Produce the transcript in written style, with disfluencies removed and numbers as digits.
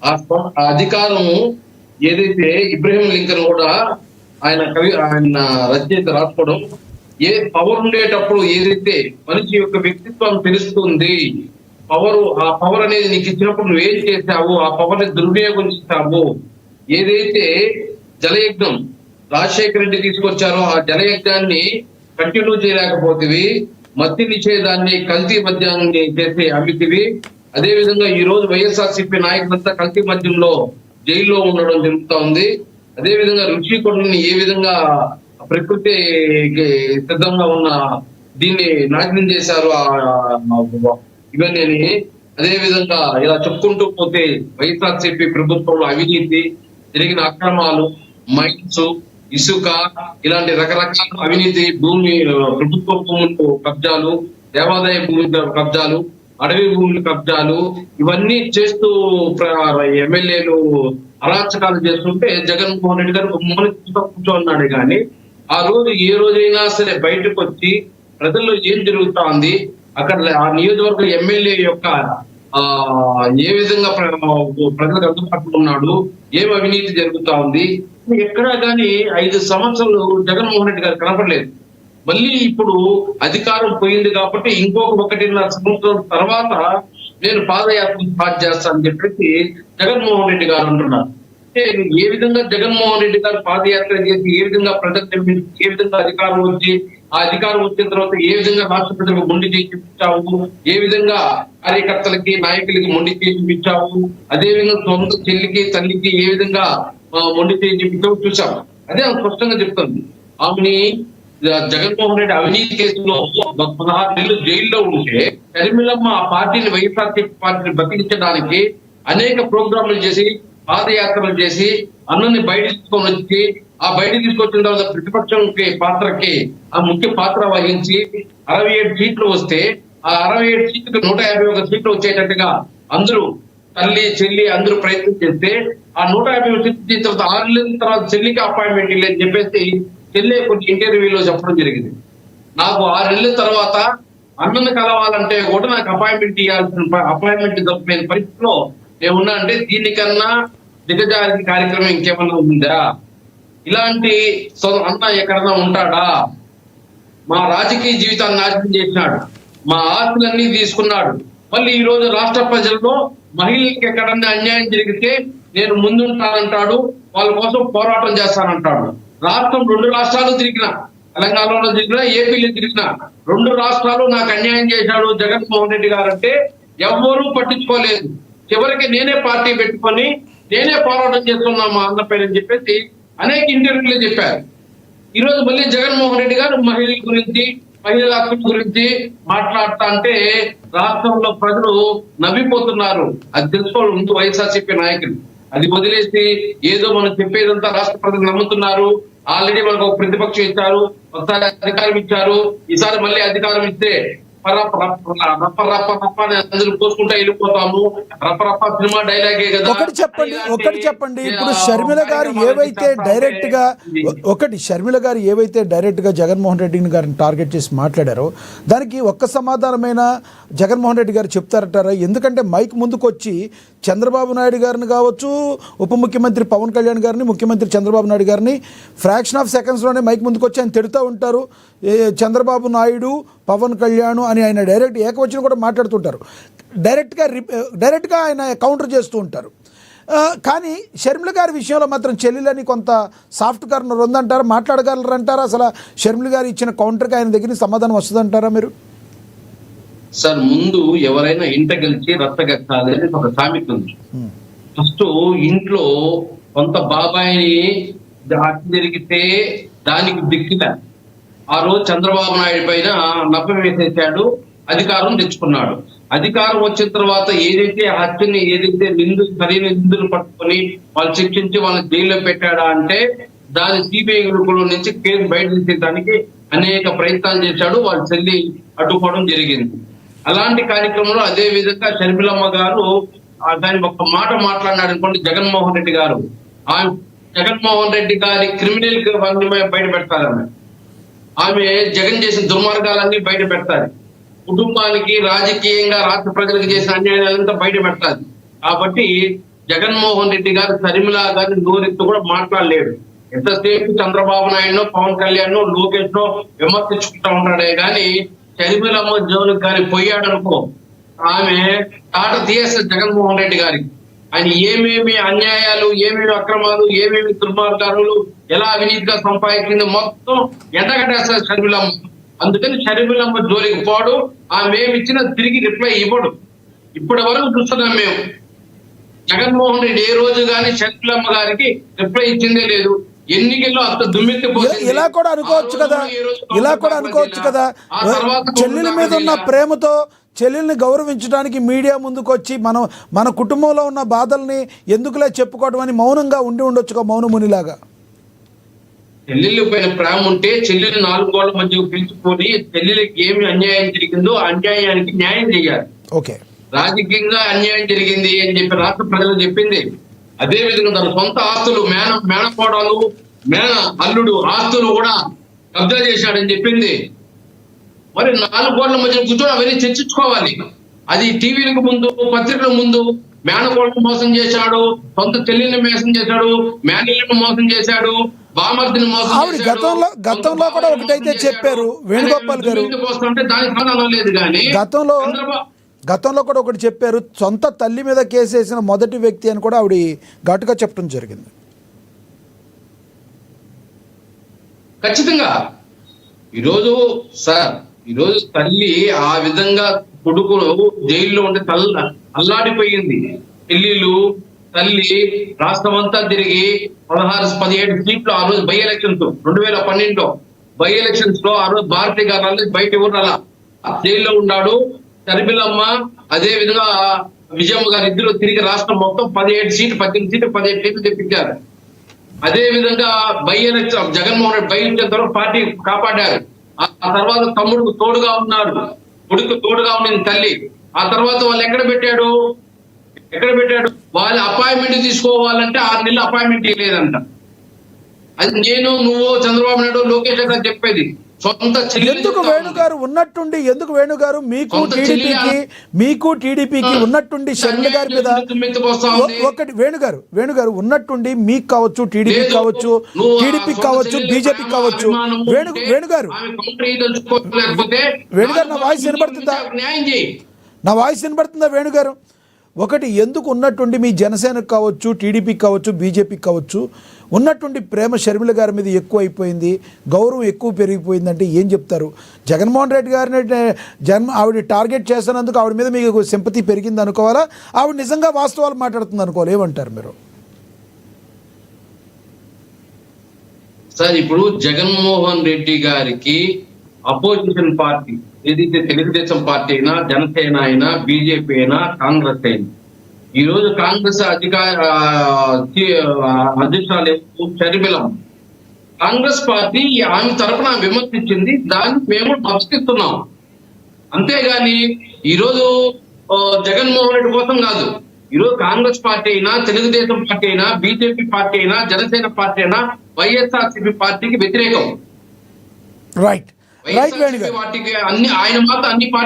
ఆ అధికారం ఏదైతే ఇబ్రహీం లింకన్ కూడా ఆయన రచయిత రాసుకోవడం, ఏ పవర్ ఉండేటప్పుడు ఏదైతే మనిషి యొక్క వ్యక్తిత్వం తెలుస్తుంది, ఆ పవర్ అనేది నీకు ఇచ్చినప్పుడు నువ్వేం చేశావు, ఆ పవర్ ని దుర్వినియోగం చేశావు. ఏదైతే జలయజ్ఞం రాజశేఖర రెడ్డి తీసుకొచ్చారో ఆ జలయజ్ఞాన్ని కంటిన్యూ చేయలేకపోతేవి, మద్య నిషేధాన్ని కల్తీ మద్యాన్ని చేసి అమ్మితివి. అదే విధంగా ఈ రోజు వైఎస్ఆర్సీపీ నాయకులంతా కల్తీ మద్యంలో జైల్లో ఉండడం జరుగుతా ఉంది. అదే విధంగా ఋషికొండని ఏ విధంగా ప్రకృతికి సిద్ధంగా ఉన్న దీన్ని నాశనం చేశారు ఇవన్నీ. అదే విధంగా ఇలా చెప్పుకుంటూ పోతే వైఎస్ఆర్సీపీ ప్రభుత్వంలో అవినీతి, జరిగిన అక్రమాలు, మైన్స్, ఇసుక, ఇలాంటి రకరకాల అవినీతి, భూమి ప్రభుత్వ భూములు కబ్జాలు, దేవాదాయ భూమి కబ్జాలు, అడవి భూముల కబ్జాలు, ఇవన్నీ చేస్తూ ఎమ్మెల్యేలు అరాచకాలు చేస్తుంటే జగన్మోహన్ రెడ్డి గారు కూర్చోన్నాడు. కానీ ఆ రోజు ఏ రోజైనా సరే బయటకు వచ్చి ప్రజల్లో ఏం జరుగుతా ఉంది, అక్కడ ఆ నియోజకవర్గ ఎమ్మెల్యే యొక్క ఏ విధంగా ప్రజలకు అందుబాటులో ఉన్నాడు, ఏం అవినీతి జరుగుతా ఉంది, ఎక్కడా కానీ 5 సంవత్సరాలు జగన్మోహన్ రెడ్డి గారు కనపడలేదు. మళ్ళీ ఇప్పుడు అధికారం పోయింది కాబట్టి ఇంకొక 1.5 సంవత్సరం తర్వాత నేను పాదయాత్ర స్టార్ట్ చేస్తానని చెప్పేసి జగన్మోహన్ రెడ్డి గారు అంటున్నారు. అంటే ఏ విధంగా జగన్మోహన్ రెడ్డి గారు పాదయాత్ర చేసి ఏ విధంగా ప్రజలు నిర్మించి ఏ విధంగా అధికారం వచ్చి ఆ అధికారం వచ్చిన తర్వాత ఏ విధంగా రాష్ట్ర ప్రజలకు మొండి చేసి చూపించావు, ఏ విధంగా కార్యకర్తలకి నాయకులకి మొండి చేసి చూపించావు, అదే విధంగా సొంత చెల్లికి తల్లికి ఏ విధంగా మొండి చేసి చూపించావు చూసాం. అదే ఆమె స్పష్టంగా చెప్తుంది. ఆమెని జగన్మోహన్ రెడ్డి అవినీతి కేసులో 16 నెలలు జైల్లో ఉంటే షర్మిలమ్మ ఆ పార్టీని వైఎస్ఆర్సీపీ పార్టీని బతికించడానికి అనేక ప్రోగ్రాంలు చేసి పాదయాత్రలు చేసి అన్నని బయట తీసుకొని వచ్చి ఆ బయట తీసుకొచ్చిన తర్వాత ప్రతిపక్షం పాత్రకి ఆ ముఖ్య పాత్ర వహించి 67 సీట్లు వస్తే ఆ 67 సీట్లకు 151 సీట్లు వచ్చేటట్టుగా అందరూ తల్లి చెల్లి అందరూ ప్రయత్నం చేస్తే ఆ 151 సీట్లు తర్వాత 6 నెలల తర్వాత చెల్లికి అపాయింట్మెంట్ ఇల్లని చెప్పేసి చెల్లి కొన్ని ఇంటర్వ్యూలో చెప్పడం జరిగింది. నాకు 6 నెలల తర్వాత అన్నను కలవాలంటే కూడా నాకు అపాయింట్మెంట్ తప్పిన పరిస్థితిలో ఏమున్నా అంటే దీనికన్నా దిగజారి కార్యక్రమం ఇంకేమన్నా ఉందా? ఇలాంటి అన్న ఎక్కడన్నా ఉంటాడా? మా రాజకీయ జీవితాన్ని నాశనం చేసినాడు, మా ఆస్తులన్నీ తీసుకున్నాడు. మళ్ళీ ఈ రోజు రాష్ట్ర ప్రజల్లో మహిళలకు ఎక్కడన్నా అన్యాయం జరిగితే నేను ముందుంటానంటాడు, వాళ్ళ కోసం పోరాటం చేస్తానంటాడు. రాష్ట్రం 2 రాష్ట్రాలు తిరిగిన, తెలంగాణలో తిరిగినా ఏపీలో తిరిగినా 2 రాష్ట్రాలు నాకు అన్యాయం చేశాడు జగన్మోహన్ రెడ్డి గారు అంటే ఎవ్వరూ పట్టించుకోలేదు. చివరికి నేనే పార్టీ పెట్టుకొని నేనే పోరాటం చేస్తున్నా మా అన్న పైన చెప్పేసి అనేక ఇంటర్వ్యూలు చెప్పారు. ఈ రోజు మళ్ళీ జగన్మోహన్ రెడ్డి గారు మహిళల గురించి మహిళల హక్కుల గురించి మాట్లాడుతా అంటే రాష్ట్రంలో ప్రజలు నవ్విపోతున్నారు. అది తెలుసుకోవాలి ముందు వైఎస్ఆర్సీపీ నాయకులు. అది వదిలేసి ఏదో మనం చెప్పేదంతా రాష్ట్ర ప్రజలు నమ్ముతున్నారు. ఆల్రెడీ మనకు ఒక ప్రతిపక్షం ఇచ్చారు, ఒకసారి అధికారం ఇచ్చారు, ఈసారి మళ్ళీ అధికారం ఇస్తే అందరూ పోసుకుంటా వెళ్ళిపోతాము. రప్ప సినిమా డైలాగే కదా. ఒకటి చెప్పండి ఇప్పుడు షర్మిల గారు ఏవైతే డైరెక్ట్ గా జగన్మోహన్ రెడ్డి గారిని టార్గెట్ చేసి మాట్లాడారో దానికి ఒక్క సమాధానమైన జగన్మోహన్ రెడ్డి గారు చెప్తారటారా? ఎందుకంటే మైక్ ముందుకు వచ్చి చంద్రబాబు నాయుడు గారిని కావచ్చు, ఉప ముఖ్యమంత్రి పవన్ కళ్యాణ్ గారిని, ముఖ్యమంత్రి చంద్రబాబు నాయుడు గారిని ఫ్రాక్షన్ ఆఫ్ సెకండ్స్లోనే మైక్ ముందుకు వచ్చి ఆయన తిడుతూ ఉంటారు. చంద్రబాబు నాయుడు, పవన్ కళ్యాణ్ అని ఆయన డైరెక్ట్ ఏకవచనం కూడా మాట్లాడుతుంటారు. డైరెక్ట్గా ఆయన కౌంటర్ చేస్తూ ఉంటారు. కానీ షర్మిల గారి విషయంలో మాత్రం చెల్లెలని కొంత సాఫ్ట్ కార్నర్ ఉందంటారా? మాట్లాడగలరంటారా? అసలు షర్మిల గారు ఇచ్చిన కౌంటర్కి ఆయన దగ్గర సమాధానం వస్తుందంటారా మీరు? సార్, ముందు ఎవరైనా ఇంట గెలిచి రచ్చగెత్తాలి అని ఒక సామెత ఉంది. ఫస్ట్ ఇంట్లో కొంత బాబాయిని హత్య జరిగితే దానికి దిక్కులే. ఆ రోజు చంద్రబాబు నాయుడు పైన నప్ప వేసేసాడు, అధికారం తెచ్చుకున్నాడు. అధికారం వచ్చిన తర్వాత ఏదైతే హత్యని సరైన నిందులు పట్టుకొని వాళ్ళు శిక్షించి వాళ్ళని జైల్లో పెట్టాడా అంటే దాని సిబిఐ గ్రూపులో నుంచి కేసు బయట తీసేదానికి అనేక ప్రయత్నాలు చేశాడు. వాళ్ళ చెల్లి అడ్డుకోవడం జరిగింది. అలాంటి కార్యక్రమంలో అదే విధంగా షర్మిలమ్మ గారు దాని ఒక మాట మాట్లాడినాడు అనుకోండి. జగన్మోహన్ రెడ్డి గారు జగన్మోహన్ రెడ్డి గారి క్రిమినల్ బయట పెడతారు. ఆమె జగన్ చేసిన దుర్మార్గాలన్నీ బయట పెడతారు. కుటుంబానికి రాజకీయంగా రాష్ట్ర ప్రజలకు చేసిన అన్యాయాలంతా బయట పెడతారు. కాబట్టి జగన్మోహన్ రెడ్డి గారు షర్మిల గారిని నోరెత్తి కూడా మాట్లాడలేడు. ఎంతసేపు చంద్రబాబు నాయుడు, పవన్ కళ్యాణ్, లోకేష్ విమర్శించుకుంటా ఉంటాడే గాని షర్మిలమ్మ జోలికి కానీ పోయాడనుకో ఆమె తాట తీయేస్తారు జగన్మోహన్ రెడ్డి గారికి. ఆయన ఏమేమి అన్యాయాలు, ఏమేమి అక్రమాలు, ఏమేమి దుర్మార్గాలు, ఎలా అవినీతిగా సంపాదించింది మొత్తం ఎండగట్టేస్తారు షర్మిలమ్మ. అందుకని షర్మిలమ్మ జోలికి పోడు. ఆమె ఇచ్చిన తిరిగి రిప్లై ఇవ్వడు. ఇప్పటి వరకు చూస్తున్నాం మేము. జగన్మోహన్ రెడ్డి ఏ రోజు గాని షర్మిలమ్మ గారికి రిప్లై ఇచ్చిందే లేదు. ఎన్నికల్లో అంత దుమ్మెత్తిపోయింది. ఇలా కూడా అనుకోవచ్చు కదా, ఇలా కూడా అనుకోవచ్చు కదా, చెల్లెల మీద ఉన్న ప్రేమతో చెల్లెల్ని గౌరవించడానికి మీడియా ముందుకు వచ్చి మన కుటుంబంలో ఉన్న బాధల్ని ఎందుకులే చెప్పుకోవడం అని మౌనంగా ఉండొచ్చుగా, మౌనమునిలాగా. చెల్లెళ్ళ పైన ప్రేమ ఉంటే చెల్లెలు 4 గోళ్ల మధ్య పిలుచుకొని చెల్లెలకి ఏమి అన్యాయం జరిగిందో అన్యాయానికి న్యాయం చేయాలి. ఓకే, రాజకీయంగా అన్యాయం జరిగింది అని చెప్పి రాష్ట్ర ప్రజలు చెప్పింది. అదే విధంగా తన సొంత ఆస్తులు మేనకోడలు, అల్లుడు ఆస్తులు కూడా కబ్జా చేశాడని చెప్పింది. మరి 4 గోళ్ల మధ్య కూర్చొని అవన్నీ చర్చించుకోవాలి. అది టీవీలకు ముందు, పత్రికల ముందు మేనకోడను మోసం చేశాడు, సొంత చెల్లిని మోసం చేశాడు, మేనల్ని మోసం చేశాడు, బామర్దిని మోసం చేశాడు. గతంలో కూడా ఒకటైతే చెప్పారు వేణుగోపాల్ గారు, దానికి సంబంధం లేదు. కానీ గతంలో కూడా ఒకటి చెప్పారు, సొంత తల్లి మీద కేసేసిన మొదటి వ్యక్తి అని కూడా ఆవిడ ఘాటుగా చెప్పడం జరిగింది. ఖచ్చితంగా ఈరోజు తల్లి ఆ విధంగా కొడుకును జైల్లో ఉంటే అల్లాడిపోయింది. ఢిల్లీలు తల్లి రాష్ట్రం అంతా తిరిగి 16-17 సీట్లు ఆ రోజు బై ఎలక్షన్స్ 2012 బై ఎలక్షన్స్ లో ఆ రోజు భారతీయ గారు బయట ఊరు అలా జైల్లో ఉన్నాడు. షర్మిలమ్మ అదే విధంగా విజయమ్మ గారు ఇద్దరు తిరిగి రాష్ట్రం మొత్తం 18 సీట్లు తెప్పించారు. అదే విధంగా by election Jaganmohan Reddy by ఇచ్చిన తర్వాత పార్టీ కాపాడారు. ఆ తర్వాత తమ్ముడుకు తోడుగా ఉన్నాడు, కొడుకు తోడుగా ఉండింది తల్లి. ఆ తర్వాత వాళ్ళు ఎక్కడ పెట్టాడు వాళ్ళ అపాయింట్మెంట్ తీసుకోవాలంటే 6 నెలలు అపాయింట్మెంట్ ఇవ్వలేదంట. అది నువ్వు చంద్రబాబు నాయుడు, లోకేష్ గారు చెప్పేది. ఎందుకు వేణుగారు ఉన్నట్టుండి మీకు టీడీపీకి ఉన్నట్టుండి షర్మిల గారి మీద ఒకటి వేణుగారు ఉన్నట్టుండి మీకు కావచ్చు, టీడీపీ కావచ్చు, బీజేపీ కావచ్చు, వేణుగారు నా వాయిస్ వినబడుతుందా వేణుగారు? ఒకటి ఎందుకు ఉన్నట్టుండి మీ జనసేనకు కావచ్చు, టీడీపీకి కావచ్చు, బీజేపీకి కావచ్చు ఉన్నట్టుండి ప్రేమ షర్మిల గారి మీద ఎక్కువ అయిపోయింది, గౌరవం ఎక్కువ పెరిగిపోయిందంటే ఏం చెప్తారు? జగన్మోహన్ రెడ్డి గారిని ఆవిడ టార్గెట్ చేస్తున్నందుకు ఆవిడ మీద మీకు సింపతి పెరిగింది అనుకోవాలా, ఆవిడ నిజంగా వాస్తవాలు మాట్లాడుతుంది అనుకోవాలి? ఏమంటారు మీరు? సార్, ఇప్పుడు జగన్మోహన్ రెడ్డి గారికి అపోజిషన్ పార్టీ ఏదైతే తెలుగుదేశం పార్టీ అయినా, జనసేన అయినా, బీజేపీ అయినా, కాంగ్రెస్ అయినా, ఈ రోజు కాంగ్రెస్ అధ్యక్షురాలు షర్మిలమ్మ కాంగ్రెస్ పార్టీ ఆమె తరఫున విమర్శించింది, దాన్ని మేము మద్దతిస్తున్నాం. అంతేగాని ఈరోజు జగన్మోహన్ రెడ్డి కోసం కాదు. ఈరోజు కాంగ్రెస్ పార్టీ అయినా, తెలుగుదేశం పార్టీ అయినా, బీజేపీ పార్టీ అయినా, జనసేన పార్టీ అయినా వైఎస్ఆర్సీపీ పార్టీకి వ్యతిరేకం. రైట్, పార్టీకి ఆయన మాత్రం అన్ని